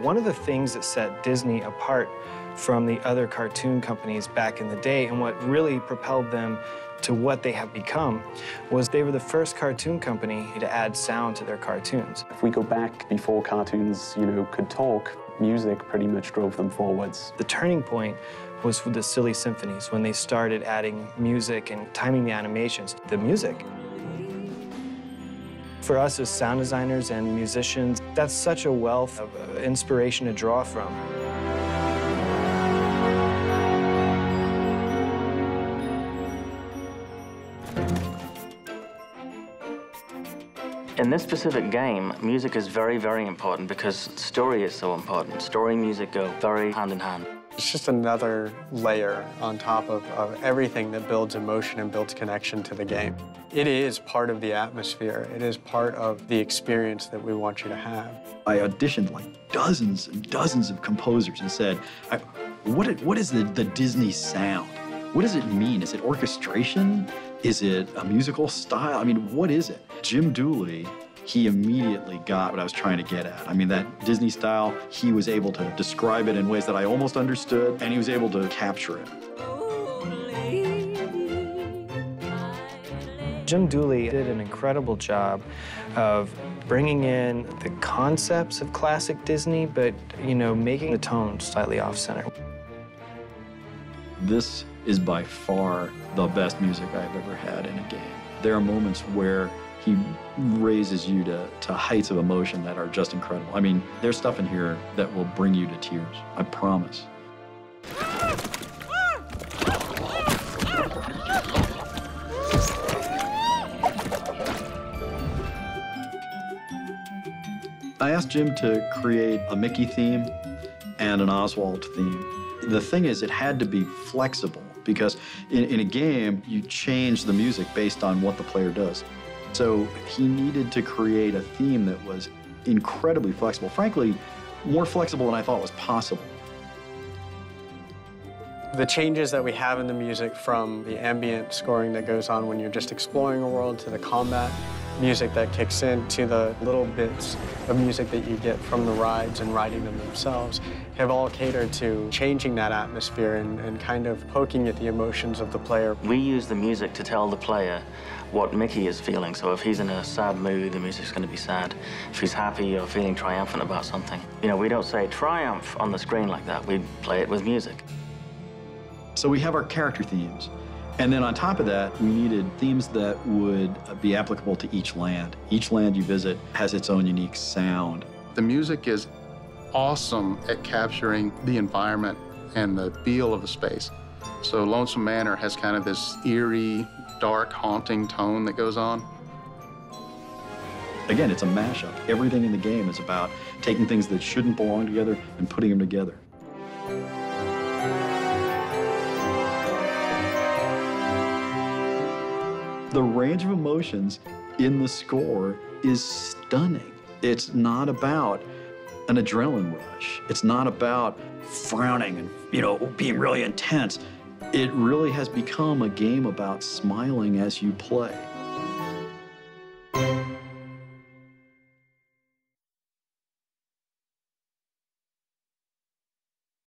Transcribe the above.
One of the things that set Disney apart from the other cartoon companies back in the day, and what really propelled them to what they have become, was they were the first cartoon company to add sound to their cartoons. If we go back before cartoons, could talk, music pretty much drove them forwards. The turning point was with the Silly Symphonies, when they started adding music and timing the animations. The music. For us as sound designers and musicians, that's such a wealth of inspiration to draw from. In this specific game, music is very, very important because story is so important. Story and music go very hand in hand. It's just another layer on top of everything that builds emotion and builds connection to the game. It is part of the atmosphere. It is part of the experience that we want you to have. I auditioned like dozens and dozens of composers and said, what is the Disney sound? What does it mean? Is it orchestration? Is it a musical style? I mean, what is it? Jim Dooley, he immediately got what I was trying to get at. I mean, that Disney style, he was able to describe it in ways that I almost understood, and he was able to capture it. Jim Dooley did an incredible job of bringing in the concepts of classic Disney, but, making the tone slightly off-center. This is by far the best music I've ever had in a game. There are moments where he raises you to heights of emotion that are just incredible. I mean, there's stuff in here that will bring you to tears, I promise. I asked Jim to create a Mickey theme and an Oswald theme. The thing is, it had to be flexible because in a game, you change the music based on what the player does. So he needed to create a theme that was incredibly flexible. Frankly, more flexible than I thought was possible. The changes that we have in the music, from the ambient scoring that goes on when you're just exploring a world, to the combat music that kicks in, to the little bits of music that you get from the rides and riding them themselves, have all catered to changing that atmosphere and kind of poking at the emotions of the player. We use the music to tell the player what Mickey is feeling. So if he's in a sad mood, the music's going to be sad. If he's happy or feeling triumphant about something. We don't say triumph on the screen like that. We play it with music. So we have our character themes. And then on top of that, we needed themes that would be applicable to each land. Each land you visit has its own unique sound. The music is awesome at capturing the environment and the feel of the space. So Lonesome Manor has kind of this eerie, dark, haunting tone that goes on. Again, it's a mashup. Everything in the game is about taking things that shouldn't belong together and putting them together. The range of emotions in the score is stunning. It's not about an adrenaline rush. It's not about frowning and, being really intense. It really has become a game about smiling as you play.